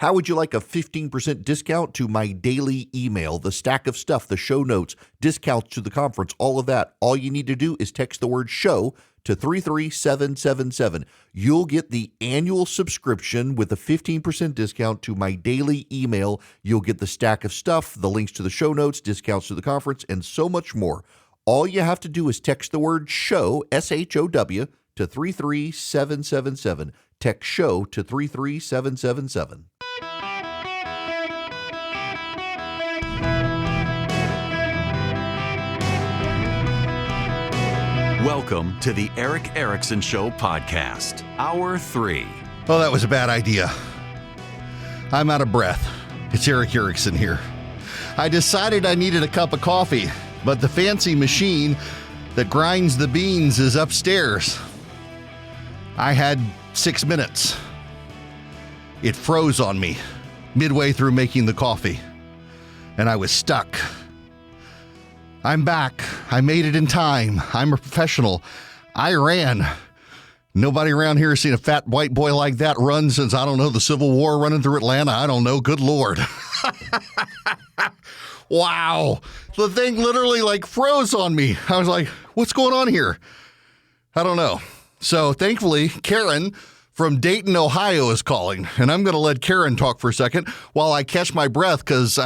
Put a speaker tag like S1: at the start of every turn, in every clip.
S1: How would you like a 15% discount to my daily email, the stack of stuff, the show notes, discounts to the conference, all of that? All you need to do is text the word show to 33777. You'll get the annual subscription with a 15% discount to my daily email. You'll get the stack of stuff, the links to the show notes, discounts to the conference, and so much more. All you have to do is text the word show, SHOW, to 33777. Text show to 33777.
S2: Welcome to the Eric Erickson Show podcast, Hour 3.
S3: Oh, that was a bad idea. I'm out of breath. It's Eric Erickson here. I decided I needed a cup of coffee, but the fancy machine that grinds the beans is upstairs. I had 6 minutes. It froze on me midway through making the coffee, and I was stuck. I'm back. I made it in time. I'm a professional. I ran. Nobody around here has seen a fat white boy like that run since, I don't know, the Civil War running through Atlanta. I don't know. Good Lord. Wow. The thing literally froze on me. I was like, what's going on here? I don't know. So thankfully, Karen from Dayton, Ohio is calling, and I'm going to let Karen talk for a second while I catch my breath because,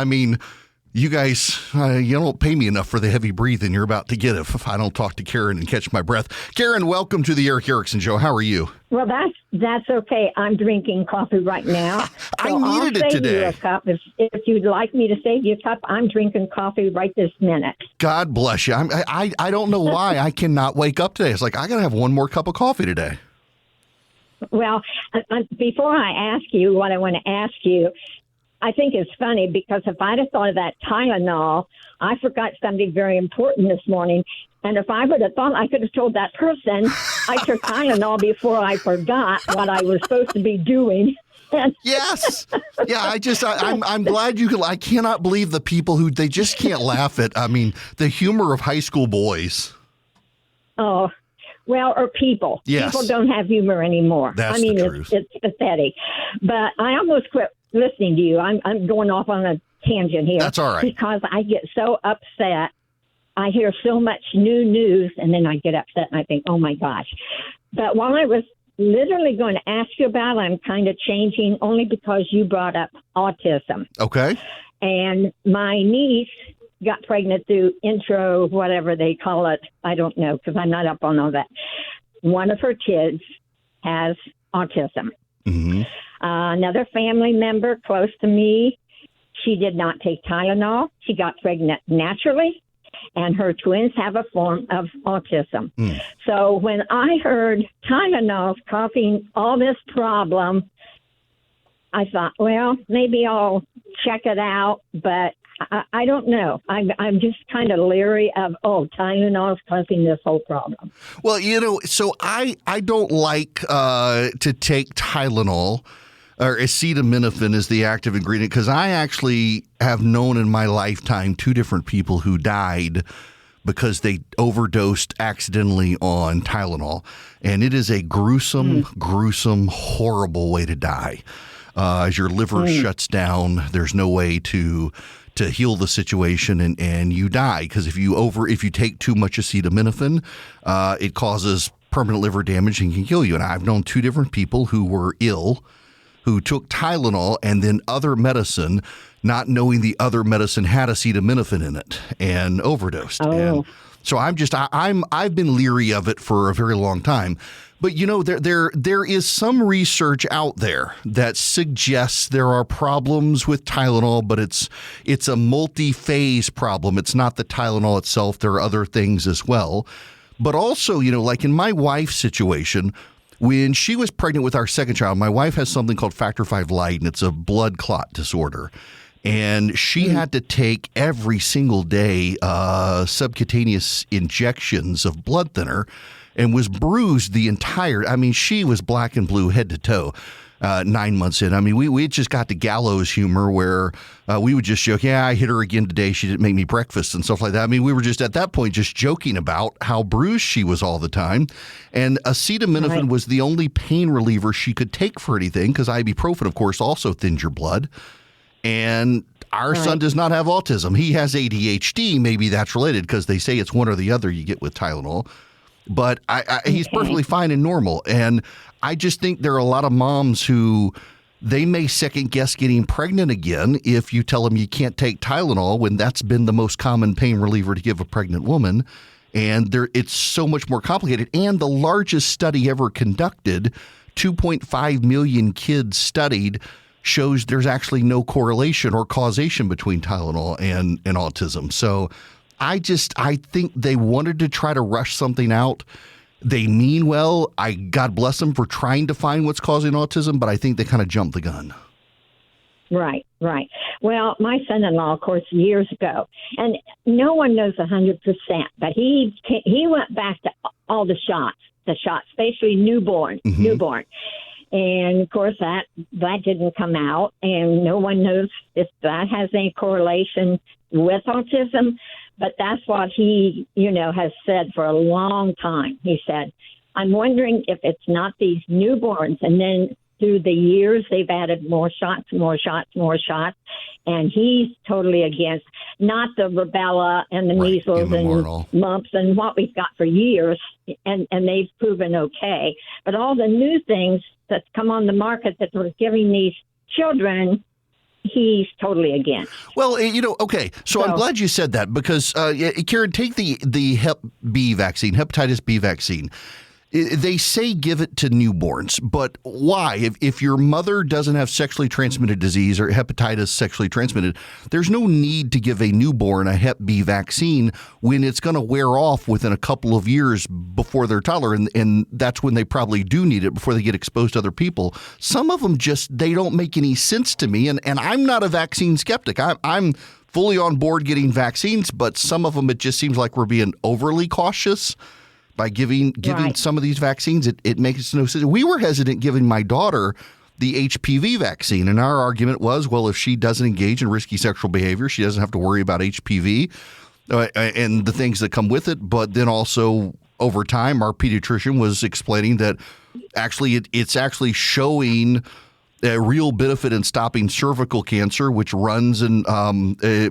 S3: you guys, you don't pay me enough for the heavy breathing you're about to get if I don't talk to Karen and catch my breath. Karen, welcome to the Eric Erickson Show. How are you?
S4: Well, that's okay. I'm drinking coffee right now. So
S3: I needed it today.
S4: I'll save you a cup. If you'd like me to save you a cup, I'm drinking coffee right this minute.
S3: God bless you. I don't know why I cannot wake up today. It's like I got to have one more cup of coffee today.
S4: Well, before I ask you what I want to ask you, I think it's funny because if I'd have thought of that Tylenol, I forgot something very important this morning. And if I would have thought, I could have told that person I took Tylenol before I forgot what I was supposed to be doing.
S3: Yes. Yeah, I'm glad you could. I cannot believe the people who they just can't laugh at. The humor of high school boys.
S4: Oh, well, or people.
S3: Yes.
S4: People don't have humor anymore.
S3: That's the truth.
S4: It's pathetic. But I almost quit listening to you. I'm going off on a tangent here.
S3: That's all right.
S4: Because I get so upset. I hear so much new news, and then I get upset, and I think, oh, my gosh. But while I was literally going to ask you about it, I'm kind of changing only because you brought up autism.
S3: Okay.
S4: And my niece got pregnant through intro, whatever they call it. I don't know because I'm not up on all that. One of her kids has autism.
S3: Mm-hmm.
S4: Another family member close to me, she did not take Tylenol. She got pregnant naturally, and her twins have a form of autism. Mm. So when I heard Tylenol's causing all this problem, I thought, well, maybe I'll check it out, but I don't know. I'm just kind of leery of, Tylenol's causing this whole problem.
S3: Well, so I don't like to take Tylenol, or acetaminophen is the active ingredient, because I actually have known in my lifetime 2 different people who died because they overdosed accidentally on Tylenol. And it is a gruesome, horrible way to die. As your liver shuts down, there's no way to heal the situation, and you die because if you take too much acetaminophen, it causes permanent liver damage and can kill you. And I've known 2 different people who were ill, who took Tylenol and then other medicine, not knowing the other medicine had acetaminophen in it, and overdosed.
S4: Oh.
S3: And so I've been leery of it for a very long time. But there is some research out there that suggests there are problems with Tylenol, but it's a multi-phase problem. It's not the Tylenol itself. There are other things as well. But also, like in my wife's situation, when she was pregnant with our second child, my wife has something called Factor V Light, and it's a blood clot disorder. And she had to take every single day subcutaneous injections of blood thinner and was bruised the entire, she was black and blue head to toe. 9 months in. I mean, we just got the gallows humor where we would just joke, I hit her again today. She didn't make me breakfast and stuff like that. I mean, we were just at that point just joking about how bruised she was all the time. And acetaminophen was the only pain reliever she could take for anything, because ibuprofen, of course, also thins your blood. And our son does not have autism. He has ADHD. Maybe that's related, because they say it's one or the other you get with Tylenol. But he's perfectly fine and normal. And I just think there are a lot of moms who they may second guess getting pregnant again if you tell them you can't take Tylenol, when that's been the most common pain reliever to give a pregnant woman. And it's so much more complicated. And the largest study ever conducted, 2.5 million kids studied, shows there's actually no correlation or causation between Tylenol and autism. So I think they wanted to try to rush something out. They mean well. God bless them for trying to find what's causing autism, but I think they kind of jumped the gun.
S4: Right. Well, my son-in-law, of course, years ago, and no one knows 100%, but he went back to all the shots, especially newborn. And of course, that didn't come out, and no one knows if that has any correlation with autism. But that's what he, has said for a long time. He said, I'm wondering if it's not these newborns. And then through the years, they've added more shots. And he's totally against not the rubella and the measles and mumps and what we've got for years. And they've proven okay. But all the new things that's come on the market that we're giving these children, he's totally against.
S3: Well, okay. So I'm glad you said that, because, Karen, take the Hep B vaccine, hepatitis B vaccine. They say give it to newborns, but why? If your mother doesn't have sexually transmitted disease or hepatitis sexually transmitted, there's no need to give a newborn a Hep B vaccine when it's going to wear off within a couple of years before they're toddler, and that's when they probably do need it before they get exposed to other people. Some of them they don't make any sense to me, and I'm not a vaccine skeptic. I'm fully on board getting vaccines, but some of them it just seems like we're being overly cautious by giving some of these vaccines. It makes no sense. We were hesitant giving my daughter the HPV vaccine, and our argument was, well, if she doesn't engage in risky sexual behavior, she doesn't have to worry about HPV and the things that come with it. But then also over time, our pediatrician was explaining that actually it's actually showing a real benefit in stopping cervical cancer, which runs in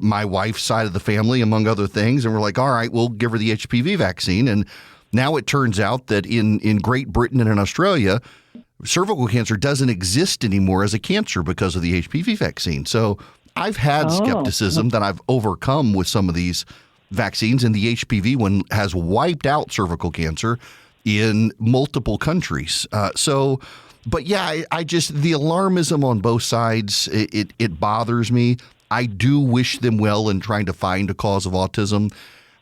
S3: my wife's side of the family, among other things. And we're like, all right, we'll give her the HPV vaccine. And now it turns out that in Great Britain and in Australia, cervical cancer doesn't exist anymore as a cancer because of the HPV vaccine. So I've had skepticism that I've overcome with some of these vaccines, and the HPV one has wiped out cervical cancer in multiple countries. But yeah, I just, the alarmism on both sides, it bothers me. I do wish them well in trying to find a cause of autism.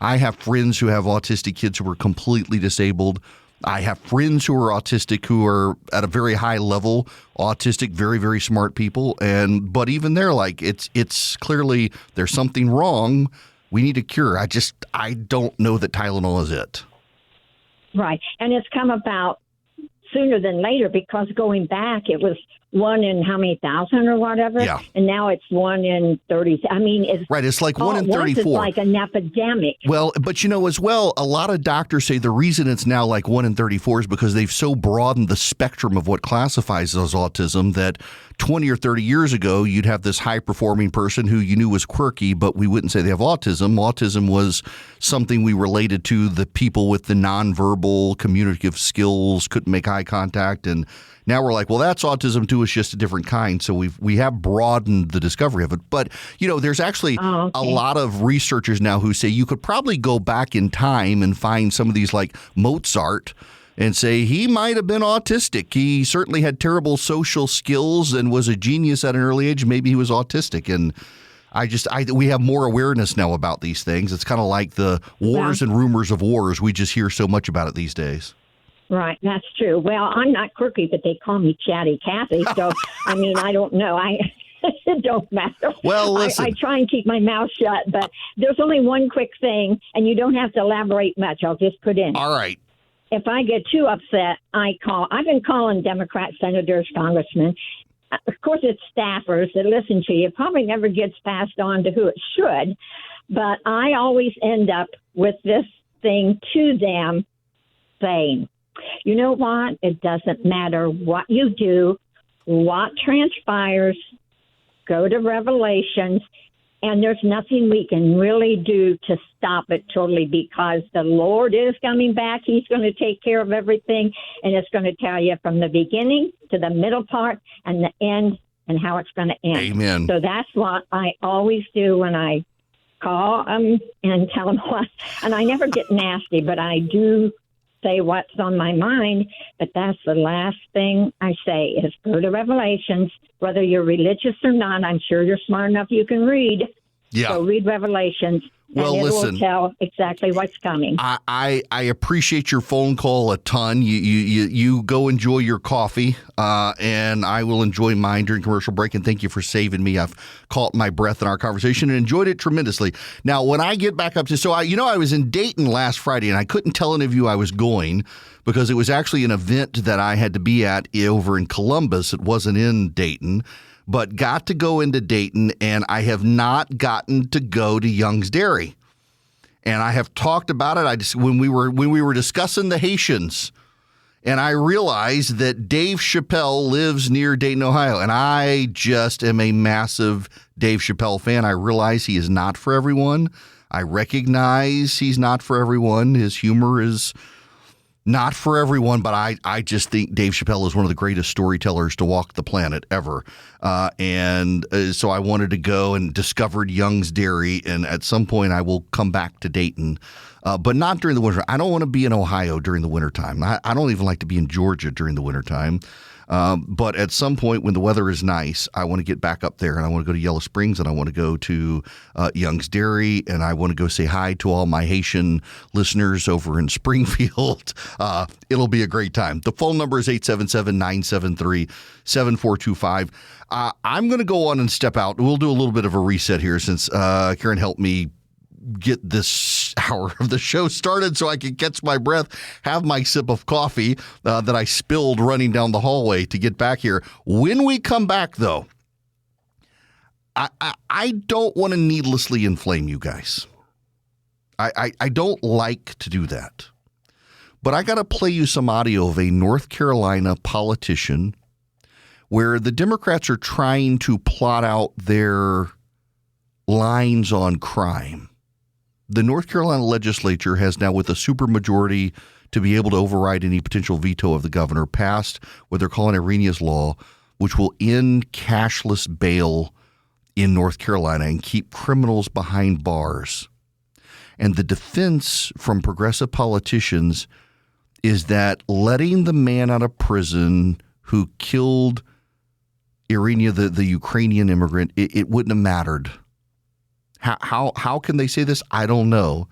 S3: I have friends who have autistic kids who are completely disabled. I have friends who are autistic who are at a very high level, autistic, very, very smart people. But even they're like, it's clearly there's something wrong. We need a cure. I don't know that Tylenol is it.
S4: Right. And it's come about sooner than later, because going back, it was 1 in how many thousand or whatever, and now it's 1 in 30. I mean,
S3: it's like 1 in 34.
S4: It's like an epidemic.
S3: Well, but as well, a lot of doctors say the reason it's now like 1 in 34 is because they've so broadened the spectrum of what classifies as autism that 20 or 30 years ago, you'd have this high-performing person who you knew was quirky, but we wouldn't say they have autism. Autism was something we related to the people with the nonverbal communicative skills, couldn't make eye contact, and now we're like, well, that's autism too. It's just a different kind. So we have broadened the discovery of it. But, there's actually a lot of researchers now who say you could probably go back in time and find some of these, like Mozart, and say he might have been autistic. He certainly had terrible social skills and was a genius at an early age. Maybe he was autistic. And we have more awareness now about these things. It's kind of like the wars and rumors of wars. We just hear so much about it these days.
S4: Right, that's true. Well, I'm not quirky, but they call me Chatty Cathy. So, I mean, I don't know. It don't matter.
S3: Well, listen.
S4: I try and keep my mouth shut, but there's only one quick thing, and you don't have to elaborate much. I'll just put in.
S3: All right.
S4: if I get too upset, I call. I've been calling Democrat senators, congressmen. Of course, it's staffers that listen to you. Probably never gets passed on to who it should. But I always end up with this thing to them saying, you know what? It doesn't matter what you do, what transpires, go to Revelations, and there's nothing we can really do to stop it totally because the Lord is coming back. He's going to take care of everything, and it's going to tell you from the beginning to the middle part and the end and how it's going to end.
S3: Amen.
S4: So that's what I always do when I call them and tell them what. And I never get nasty, but I do say what's on my mind. But that's the last thing I say is go to Revelations, whether you're religious or not. I'm sure you're smart enough you can read.
S3: Yeah.
S4: So read Revelations.
S3: Well,
S4: and it
S3: listen,
S4: will tell exactly what's coming.
S3: I appreciate your phone call a ton. You go enjoy your coffee, and I will enjoy mine during commercial break. And thank you for saving me. I've caught my breath in our conversation and enjoyed it tremendously. Now, when I get back up to, I was in Dayton last Friday, and I couldn't tell any of you I was going because it was actually an event that I had to be at over in Columbus. It wasn't in Dayton. But got to go into Dayton, and I have not gotten to go to Young's Dairy. And I have talked about it. When we were discussing the Haitians, and I realized that Dave Chappelle lives near Dayton, Ohio, and I just am a massive Dave Chappelle fan. I realize he is not for everyone. I recognize he's not for everyone. His humor is not for everyone, but I just think Dave Chappelle is one of the greatest storytellers to walk the planet ever. So I wanted to go and discovered Young's Dairy, and at some point I will come back to Dayton, but not during the winter. I don't want to be in Ohio during the wintertime. I don't even like to be in Georgia during the wintertime. But at some point when the weather is nice, I want to get back up there, and I want to go to Yellow Springs, and I want to go to Young's Dairy, and I want to go say hi to all my Haitian listeners over in Springfield. It'll be a great time. The phone number is 877-973-7425. I'm going to go on and step out. We'll do a little bit of a reset here since Karen helped me get this hour of the show started so I can catch my breath, have my sip of coffee that I spilled running down the hallway to get back here. When we come back, though, I don't want to needlessly inflame you guys. I don't like to do that. But I got to play you some audio of a North Carolina politician where the Democrats are trying to plot out their lines on crime. The North Carolina legislature has now, with a supermajority to be able to override any potential veto of the governor, passed what they're calling Irenia's Law, which will end cashless bail in North Carolina and keep criminals behind bars. And the defense from progressive politicians is that letting the man out of prison who killed Irenia, the Ukrainian immigrant, it wouldn't have mattered. How can they say this? I don't know.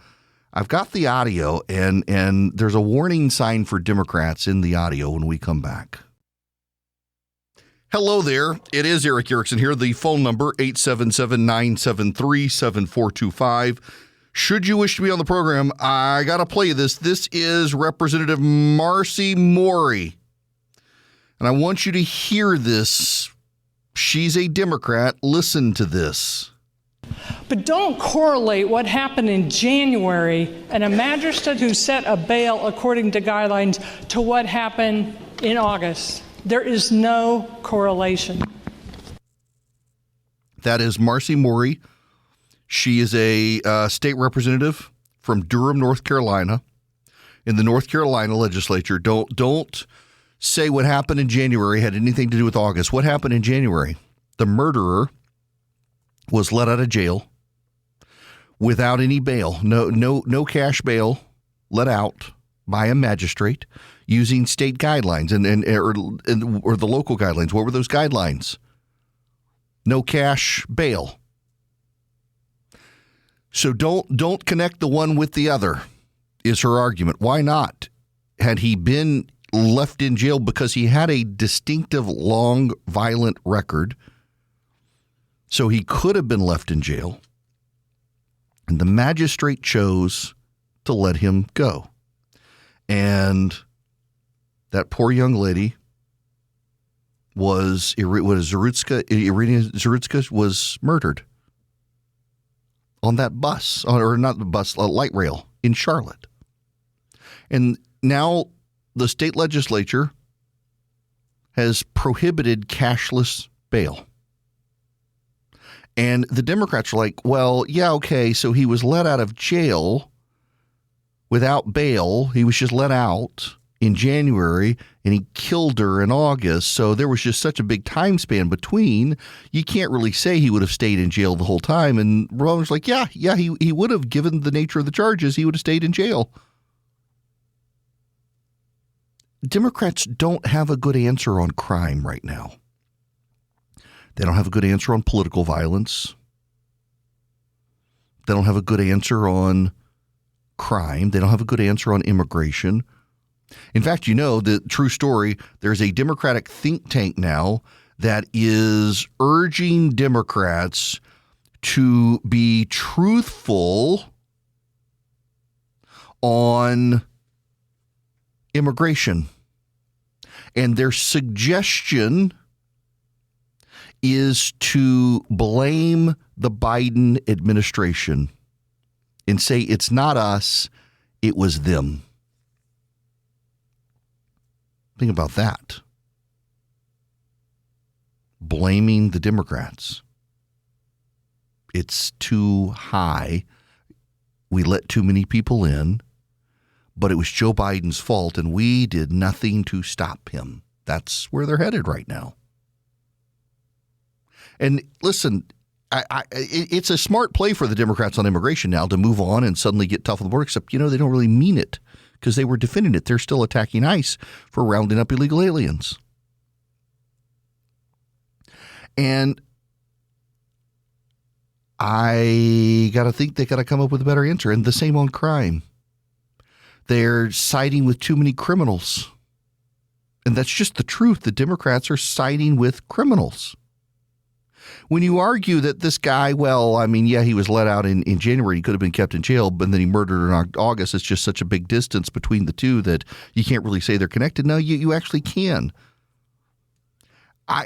S3: I've got the audio, and there's a warning sign for Democrats in the audio when we come back. Hello there. It is Eric Erickson here. The phone number, 877-973-7425. Should you wish to be on the program, I got to play you this. This is Representative Marcy Morey. And I want you to hear this. She's a Democrat. Listen to this.
S5: But don't correlate what happened in January and a magistrate who set a bail according to guidelines to what happened in August. There is no correlation.
S3: That is Marcy Morey. She is a state representative from Durham, North Carolina, in the North Carolina legislature. Don't say what happened in January had anything to do with August. What happened in January? The murderer was let out of jail without any bail, no cash bail, let out by a magistrate using state guidelines or the local guidelines. What were those guidelines? No cash bail. So don't connect the one with the other, is her argument. Why not? Had he been left in jail because he had a distinctive, long, violent record, so he could have been left in jail, and the magistrate chose to let him go. And that poor young lady Irina Zarutska was murdered on that bus, or not the bus, a light rail in Charlotte. And now the state legislature has prohibited cashless bail. And the Democrats are like, well, yeah, okay, so he was let out of jail without bail. He was just let out in January, and he killed her in August. So there was just such a big time span between. You can't really say he would have stayed in jail the whole time. And Republicans like, yeah, he would have, given the nature of the charges, he would have stayed in jail. Democrats don't have a good answer on crime right now. They don't have a good answer on political violence. They don't have a good answer on crime. They don't have a good answer on immigration. In fact, the true story, there's a Democratic think tank now that is urging Democrats to be truthful on immigration. And their suggestion is to blame the Biden administration and say it's not us, it was them. Think about that. Blaming the Democrats. It's too high. We let too many people in, but it was Joe Biden's fault, and we did nothing to stop him. That's where they're headed right now. And listen, it's a smart play for the Democrats on immigration now to move on and suddenly get tough on the border, except, they don't really mean it because they were defending it. They're still attacking ICE for rounding up illegal aliens. And I got to think they got to come up with a better answer. And the same on crime. They're siding with too many criminals. And that's just the truth. The Democrats are siding with criminals. When you argue that this guy, he was let out in January, he could have been kept in jail, but then he murdered her in August. It's just such a big distance between the two that you can't really say they're connected. No, you actually can.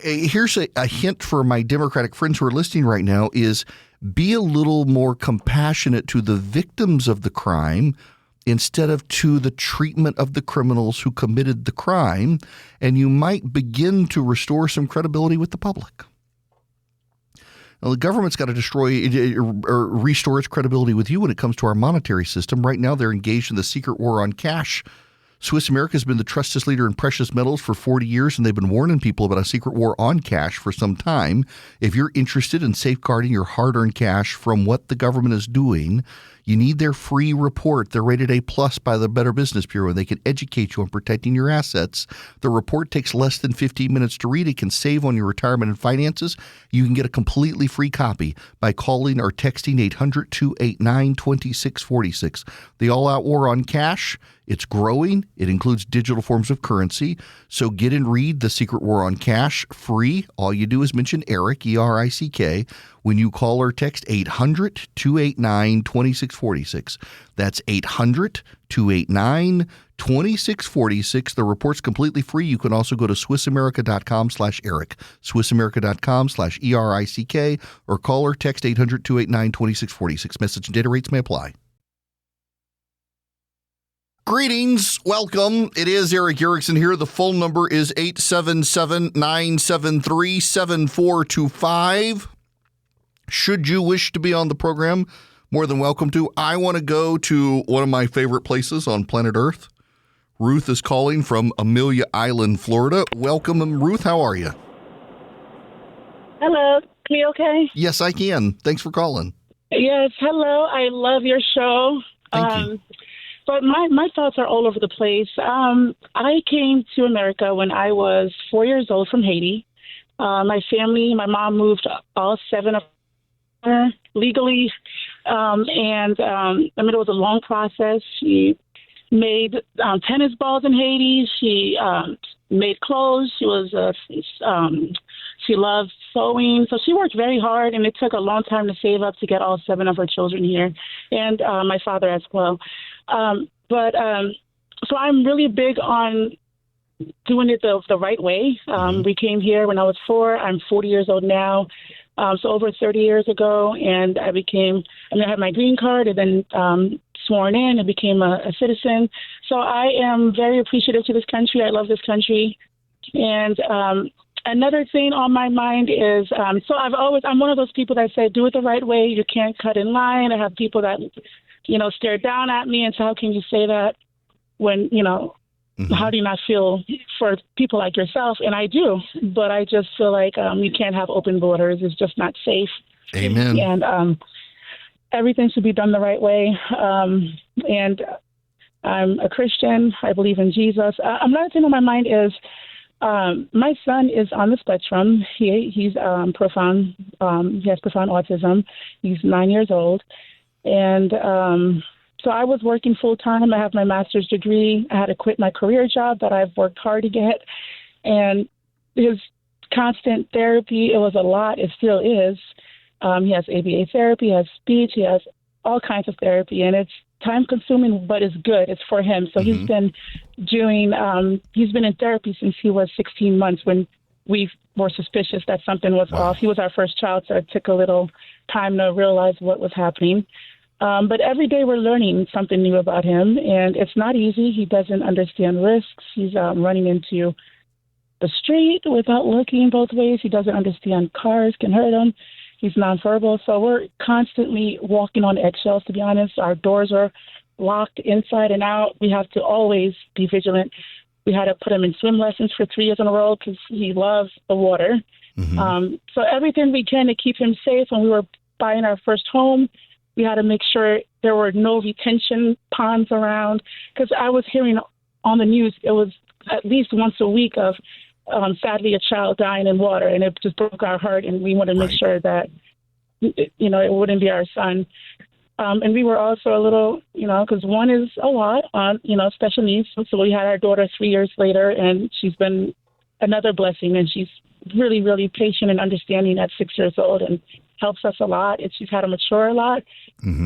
S3: Here's a hint for my Democratic friends who are listening right now is be a little more compassionate to the victims of the crime instead of to the treatment of the criminals who committed the crime, and you might begin to restore some credibility with the public. Now, the government's got to destroy or restore its credibility with you when it comes to our monetary system. Right now, they're engaged in the secret war on cash. Swiss America has been the trusted leader in precious metals for 40 years, and they've been warning people about a secret war on cash for some time. If you're interested in safeguarding your hard-earned cash from what the government is doing, you need their free report. They're rated A+ by the Better Business Bureau. They can educate you on protecting your assets. The report takes less than 15 minutes to read. It can save on your retirement and finances. You can get a completely free copy by calling or texting 800-289-2646. The all-out war on cash, it's growing. It includes digital forms of currency. So get and read The Secret War on Cash free. All you do is mention Eric, E-R-I-C-K, when you call or text 800-289-2646. That's 800-289-2646. The report's completely free. You can also go to SwissAmerica.com/Eric, SwissAmerica.com/ERICK, or call or text 800-289-2646. Message and data rates may apply. Greetings. Welcome. It is Eric Erickson here. The phone number is 877-973-7425. Should you wish to be on the program, more than welcome to. I want to go to one of my favorite places on planet Earth. Ruth is calling from Amelia Island, Florida. Welcome, Ruth. How are you?
S6: Hello. Can you okay?
S3: Yes, I can. Thanks for calling.
S6: Yes. Hello. I love your show.
S3: Thank you.
S6: But my thoughts are all over the place. I came to America when I was 4 years old from Haiti. My family, my mom moved all seven of her legally. And it was a long process. She made tennis balls in Haiti. She made clothes. She was she loved sewing. So she worked very hard, and it took a long time to save up to get all seven of her children here, and my father as well. But So I'm really big on doing it the right way. We came here when I was 4. I'm 40 years old now. So over 30 years ago, and I had my green card and then sworn in and became a citizen. So I am very appreciative to this country. I love this country. And another thing on my mind is, I'm one of those people that say, do it the right way. You can't cut in line. I have people that, stare down at me and say, how can you say that when, how do you not feel for people like yourself? And I do, but I just feel like you can't have open borders. It's just not safe.
S3: Amen.
S6: And everything should be done the right way. And I'm a Christian. I believe in Jesus. Another thing on my mind is my son is on the spectrum. He's profound. He has profound autism. He's 9 years old. And so I was working full time. I have my master's degree. I had to quit my career job that I've worked hard to get. And his constant therapy, it was a lot. It still is. He has ABA therapy, he has speech, he has all kinds of therapy. And it's time consuming, but it's good. It's for him. So he's been in therapy since he was 16 months when we were suspicious that something was off. He was our first child, so it took a little time to realize what was happening. But every day we're learning something new about him, and it's not easy. He doesn't understand risks. He's running into the street without looking both ways. He doesn't understand cars can hurt him. He's nonverbal. So we're constantly walking on eggshells, to be honest. Our doors are locked inside and out. We have to always be vigilant. We had to put him in swim lessons for 3 years in a row because he loves the water. So everything we can to keep him safe. When we were buying our first home, we had to make sure there were no retention ponds around, because I was hearing on the news it was at least once a week of, sadly, a child dying in water, and it just broke our heart, and we wanted to make sure that, it wouldn't be our son. And we were also a little, because one is a lot on, special needs. So we had our daughter 3 years later, and she's been another blessing, and she's really, really patient and understanding at 6 years old and helps us a lot. And she's had to mature a lot,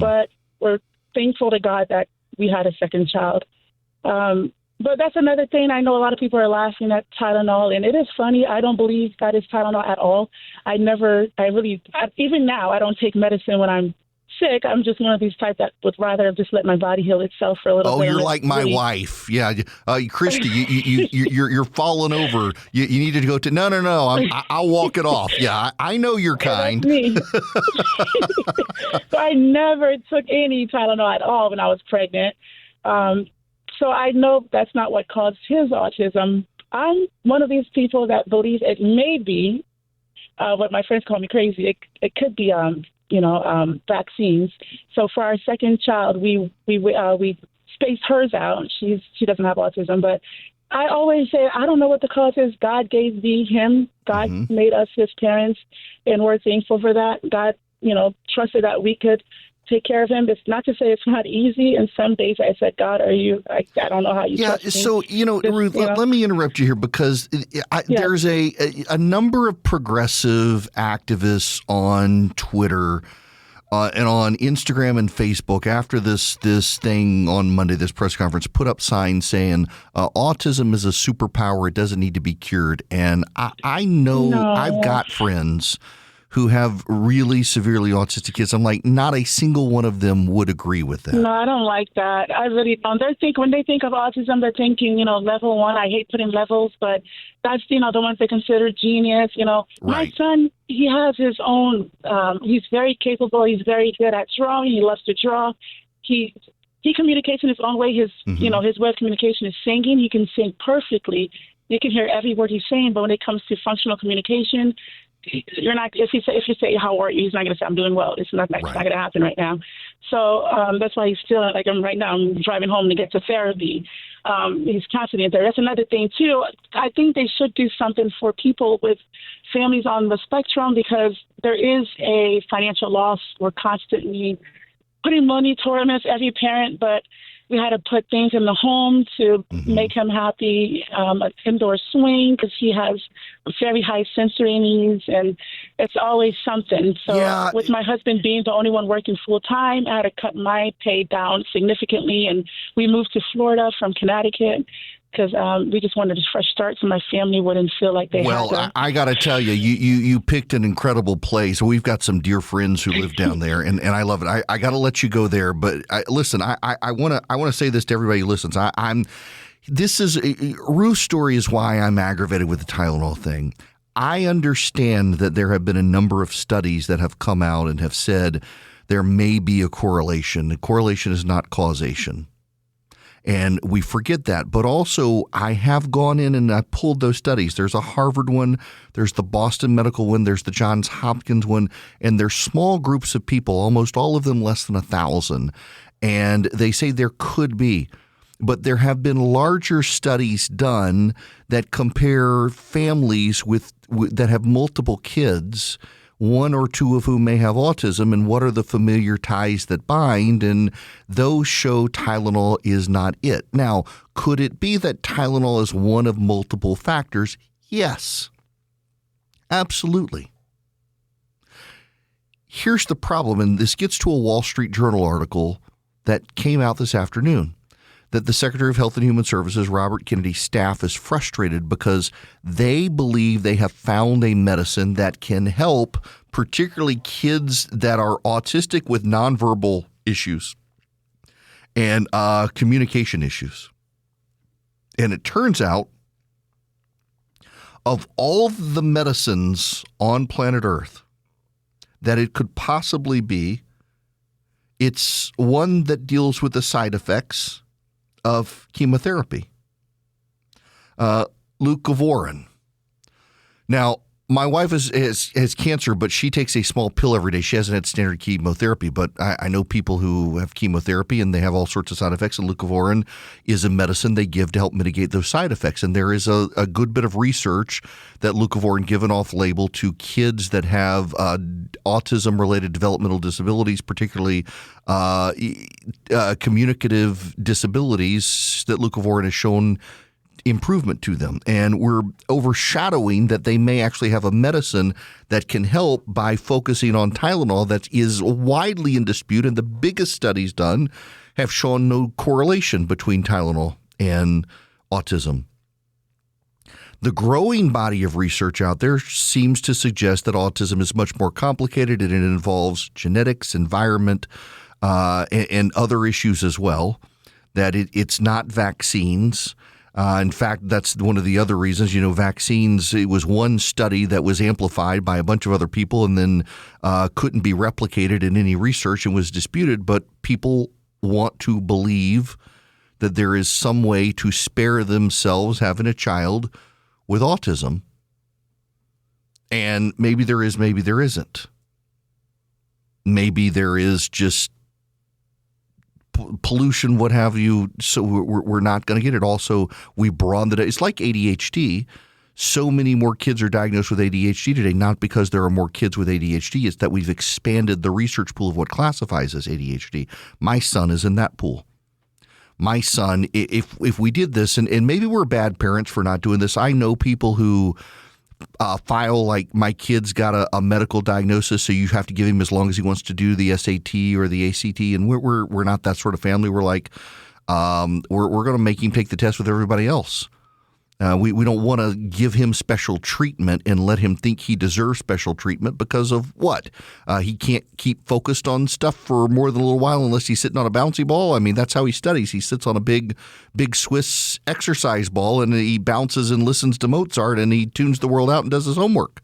S6: but we're thankful to God that we had a second child. But that's another thing. I know a lot of people are laughing at Tylenol, and it is funny. I don't believe that is Tylenol at all. Even now, I don't take medicine when I'm sick. I'm just one of these type that would rather just let my body heal itself for a little bit.
S3: Oh, you're like my wife. Yeah. Christy, you're falling over. You needed to go to, no. I'll walk it off. Yeah. I know you're kind.
S6: That's me. So I never took any Tylenol at all when I was pregnant. So I know that's not what caused his autism. I'm one of these people that believe it may be what my friends call me crazy. It could be, vaccines. So for our second child, we spaced hers out. She doesn't have autism, but I always say, I don't know what the cause is. God gave me him. God made us his parents, and we're thankful for that. God, trusted that we could take care of him. It's not to say it's not easy. And some days I said, God, I don't know how you trust me.
S3: So, Ruth, let me interrupt you here, because there's a number of progressive activists on Twitter and on Instagram and Facebook after this thing on Monday, this press conference, put up signs saying autism is a superpower. It doesn't need to be cured. And I know I've got friends who have really severely autistic kids. I'm like, not a single one of them would agree with that.
S6: No, I don't like that. I really don't. When they think of autism, they're thinking, level 1. I hate putting levels, but that's, the ones they consider genius.
S3: Right.
S6: My son, he has his own, he's very capable. He's very good at drawing. He loves to draw. He communicates in his own way. His, his way of communication is singing. He can sing perfectly. You can hear every word he's saying, but when it comes to functional communication, you're not. If you say how are you, he's not going to say I'm doing well. It's not going to happen right now. So that's why he's still like right now. I'm driving home to get to therapy. He's constantly in there. That's another thing too. I think they should do something for people with families on the spectrum, because there is a financial loss. We're constantly putting money toward them as every parent, but We had to put things in the home to make him happy, an indoor swing, because he has very high sensory needs, and it's always something. So with my husband being the only one working full time, I had to cut my pay down significantly, and we moved to Florida from Connecticut because we just wanted a fresh start so my family wouldn't feel like they had to.
S3: Well, I got to tell you, you picked an incredible place. We've got some dear friends who live down there, and I love it. I got to let you go there, but listen, I want to say this to everybody who listens. Ruth's story is why I'm aggravated with the Tylenol thing. I understand that there have been a number of studies that have come out and have said there may be a correlation. The correlation is not causation. And we forget that. But also, I have gone in and I pulled those studies. There's a Harvard one, there's the Boston Medical one, there's the Johns Hopkins one, and they're small groups of people, almost all of them less than 1,000. And they say there could be. But there have been larger studies done that compare families that have multiple kids, one or two of whom may have autism, and what are the familiar ties that bind, and those show Tylenol is not it. Now, could it be that Tylenol is one of multiple factors? Yes, absolutely. Here's the problem, and this gets to a Wall Street Journal article that came out this afternoon, that the Secretary of Health and Human Services, Robert Kennedy's staff, is frustrated because they believe they have found a medicine that can help particularly kids that are autistic with nonverbal issues and communication issues. And it turns out, of all the medicines on planet Earth that it could possibly be, it's one that deals with the side effects of chemotherapy. Leucovorin. Now, my wife has cancer, but she takes a small pill every day. She hasn't had standard chemotherapy, but I know people who have chemotherapy and they have all sorts of side effects, and leucovorin is a medicine they give to help mitigate those side effects. And there is a good bit of research that leucovorin given off-label to kids that have autism-related developmental disabilities, particularly communicative disabilities, that leucovorin has shown improvement to them. And we're overshadowing that they may actually have a medicine that can help by focusing on Tylenol that is widely in dispute. And the biggest studies done have shown no correlation between Tylenol and autism. The growing body of research out there seems to suggest that autism is much more complicated and it involves genetics, environment, and other issues as well, that it's not vaccines. In fact, that's one of the other reasons, vaccines, it was one study that was amplified by a bunch of other people and then couldn't be replicated in any research and was disputed. But people want to believe that there is some way to spare themselves having a child with autism. And maybe there is, maybe there isn't. Maybe there is just pollution, what have you, so we're not going to get it. Also, we broadened it. It's like ADHD. So many more kids are diagnosed with ADHD today, not because there are more kids with ADHD. It's that we've expanded the research pool of what classifies as ADHD. My son is in that pool. My son, if we did this, and maybe we're bad parents for not doing this. I know people who file like, my kid's got a medical diagnosis, so you have to give him as long as he wants to do the SAT or the ACT, and we're not that sort of family. We're like, we're going to make him take the test with everybody else. We don't want to give him special treatment and let him think he deserves special treatment because of what? He can't keep focused on stuff for more than a little while unless he's sitting on a bouncy ball. I mean, that's how he studies. He sits on a big Swiss exercise ball and he bounces and listens to Mozart and he tunes the world out and does his homework.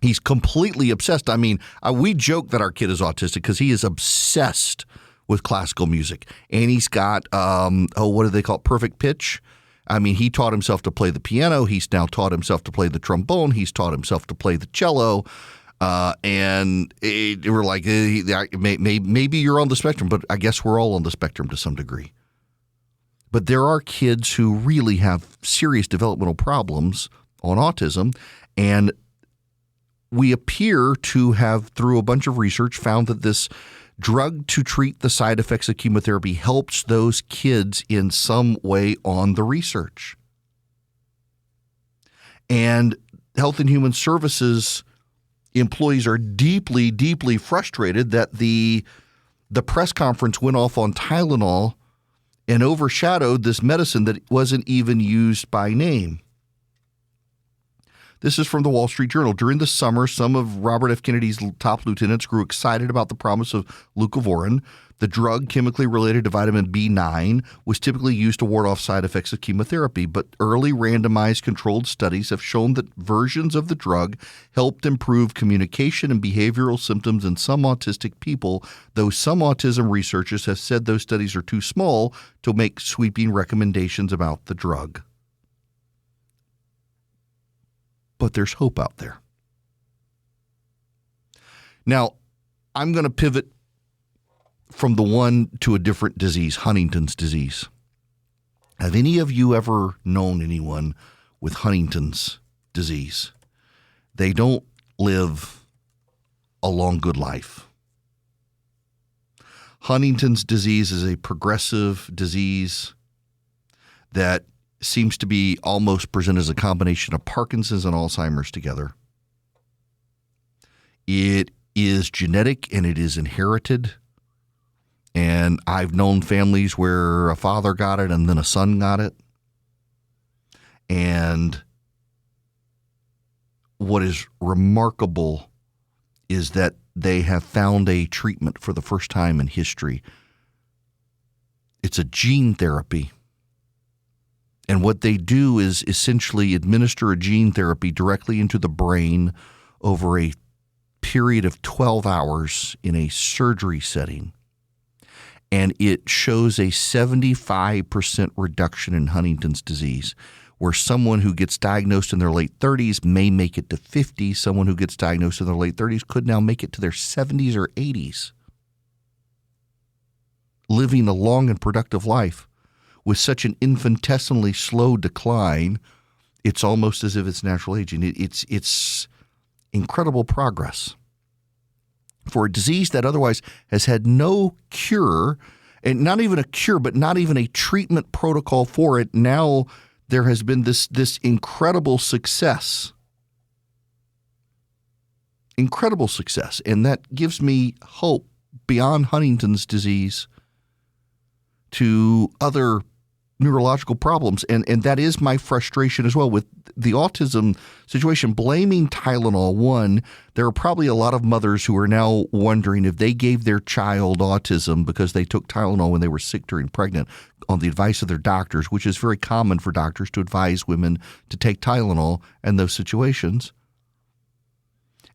S3: He's completely obsessed. I mean, we joke that our kid is autistic because he is obsessed with classical music. And he's got, what do they call it? Perfect pitch. I mean, he taught himself to play the piano. He's now taught himself to play the trombone. He's taught himself to play the cello. And we're like, maybe you're on the spectrum, but I guess we're all on the spectrum to some degree. But there are kids who really have serious developmental problems on autism. And we appear to have, through a bunch of research, found that this drug to treat the side effects of chemotherapy helps those kids in some way on the research. And Health and Human Services employees are deeply, deeply frustrated that the press conference went off on Tylenol and overshadowed this medicine that wasn't even used by name. This is from the Wall Street Journal. During the summer, some of Robert F. Kennedy's top lieutenants grew excited about the promise of leucovorin. The drug, chemically related to vitamin B9, was typically used to ward off side effects of chemotherapy, but early randomized controlled studies have shown that versions of the drug helped improve communication and behavioral symptoms in some autistic people, though some autism researchers have said those studies are too small to make sweeping recommendations about the drug. But there's hope out there. Now, I'm going to pivot from the one to a different disease, Huntington's disease. Have any of you ever known anyone with Huntington's disease? They don't live a long, good life. Huntington's disease is a progressive disease that seems to be almost presented as a combination of Parkinson's and Alzheimer's together. It is genetic and it is inherited. And I've known families where a father got it and then a son got it. And what is remarkable is that they have found a treatment for the first time in history. It's a gene therapy. And what they do is essentially administer a gene therapy directly into the brain over a period of 12 hours in a surgery setting. And it shows a 75% reduction in Huntington's disease, where someone who gets diagnosed in their late 30s may make it to 50. Someone who gets diagnosed in their late 30s could now make it to their 70s or 80s, living a long and productive life. With such an infinitesimally slow decline, it's almost as if it's natural aging. It's incredible progress. For a disease that otherwise has had no cure, and not even a cure, but not even a treatment protocol for it, now there has been this incredible success. Incredible success. And that gives me hope beyond Huntington's disease to other neurological problems. And that is my frustration as well with the autism situation. Blaming Tylenol, one, there are probably a lot of mothers who are now wondering if they gave their child autism because they took Tylenol when they were sick during pregnant on the advice of their doctors, which is very common for doctors to advise women to take Tylenol in those situations.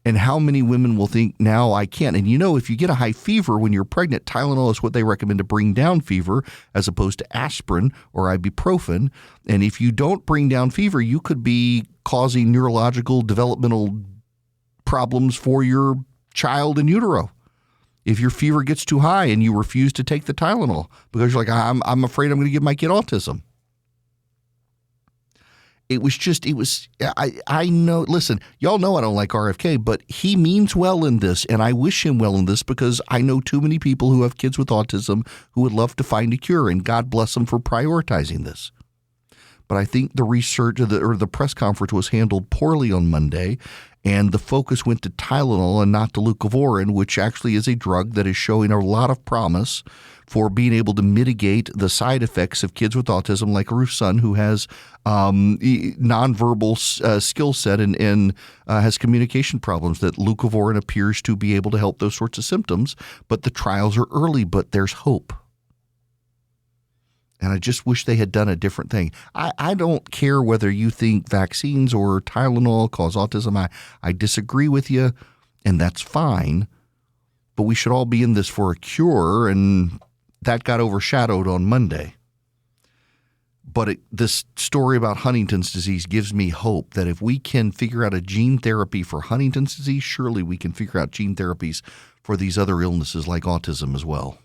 S3: And how many women will think, now I can't? And if you get a high fever when you're pregnant, Tylenol is what they recommend to bring down fever as opposed to aspirin or ibuprofen. And if you don't bring down fever, you could be causing neurological developmental problems for your child in utero. If your fever gets too high and you refuse to take the Tylenol because you're like, I'm afraid I'm going to give my kid autism. I know, listen, y'all know I don't like RFK, but he means well in this, and I wish him well in this because I know too many people who have kids with autism who would love to find a cure, and God bless them for prioritizing this. But I think the research or the press conference was handled poorly on Monday, and the focus went to Tylenol and not to leucovorin, which actually is a drug that is showing a lot of promise for being able to mitigate the side effects of kids with autism, like Ruth's son, who has nonverbal skill set and has communication problems, that leucovorin appears to be able to help those sorts of symptoms. But the trials are early, but there's hope. And I just wish they had done a different thing. I don't care whether you think vaccines or Tylenol cause autism. I disagree with you, and that's fine. But we should all be in this for a cure, and that got overshadowed on Monday. But this story about Huntington's disease gives me hope that if we can figure out a gene therapy for Huntington's disease, surely we can figure out gene therapies for these other illnesses like autism as well.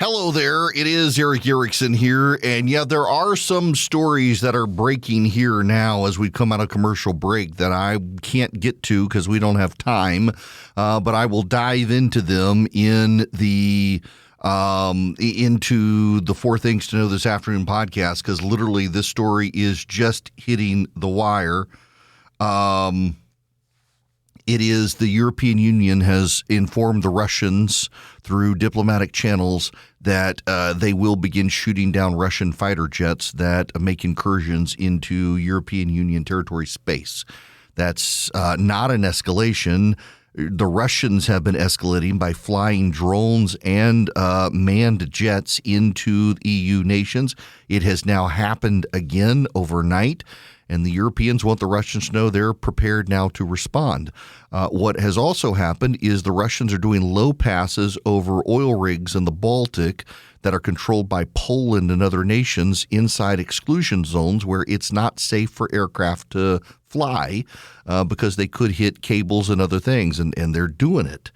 S3: Hello there. It is Eric Erickson here. And yeah, there are some stories that are breaking here now as we come out of commercial break that I can't get to because we don't have time. But I will dive into them in the into the 4 Things to Know This Afternoon podcast, because literally this story is just hitting the wire. It is the European Union has informed the Russians through diplomatic channels that they will begin shooting down Russian fighter jets that make incursions into European Union territory space. That's not an escalation. The Russians have been escalating by flying drones and manned jets into EU nations. It has now happened again overnight. And the Europeans want the Russians to know they're prepared now to respond. What has also happened is the Russians are doing low passes over oil rigs in the Baltic that are controlled by Poland and other nations inside exclusion zones where it's not safe for aircraft to fly because they could hit cables and other things, and they're doing it.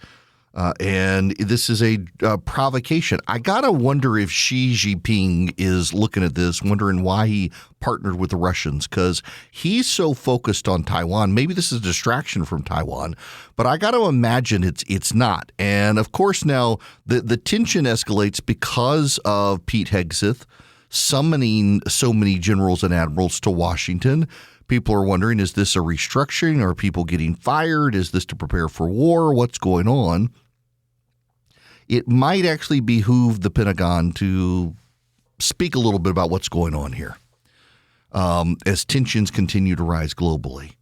S3: And this is a provocation. I got to wonder if Xi Jinping is looking at this, wondering why he partnered with the Russians, because he's so focused on Taiwan. Maybe this is a distraction from Taiwan, but I got to imagine it's not. And of course, now the tension escalates because of Pete Hegseth summoning so many generals and admirals to Washington. People are wondering, is this a restructuring? Are people getting fired? Is this to prepare for war? What's going on? It might actually behoove the Pentagon to speak a little bit about what's going on here as tensions continue to rise globally.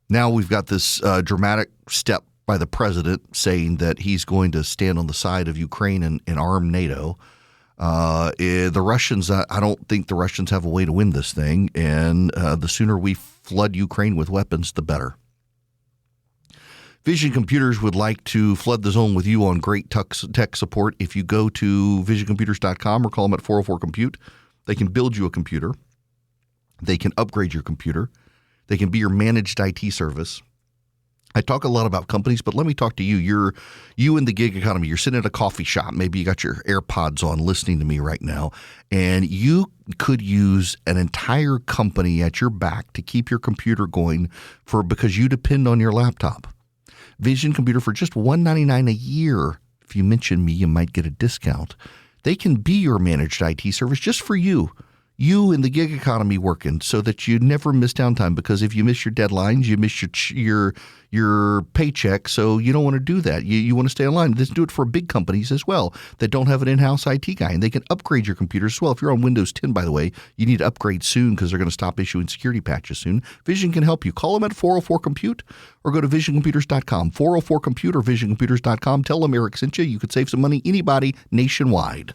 S3: Now we've got this dramatic step by the president saying that he's going to stand on the side of Ukraine and arm NATO. The Russians, I don't think the Russians have a way to win this thing, and the sooner we flood Ukraine with weapons, the better. Vision Computers would like to flood the zone with you on great tech support. If you go to visioncomputers.com or call them at 404-COMPUTE, they can build you a computer. They can upgrade your computer. They can be your managed IT service. I talk a lot about companies, but let me talk to you. You in the gig economy. You're sitting at a coffee shop. Maybe you got your AirPods on listening to me right now, and you could use an entire company at your back to keep your computer going because you depend on your laptop. Vision Computer for just $199 a year. If you mention me, you might get a discount. They can be your managed IT service just for you. You in the gig economy working so that you never miss downtime, because if you miss your deadlines, you miss your paycheck. So you don't want to do that. You want to stay online. Let's do it for big companies as well that don't have an in-house IT guy, and they can upgrade your computer as well. If you're on Windows 10, by the way, you need to upgrade soon because they're going to stop issuing security patches soon. Vision can help you. Call them at 404-COMPUTE or go to visioncomputers.com. 404-COMPUTE or visioncomputers.com. Tell them Eric sent you. You could save some money. Anybody nationwide.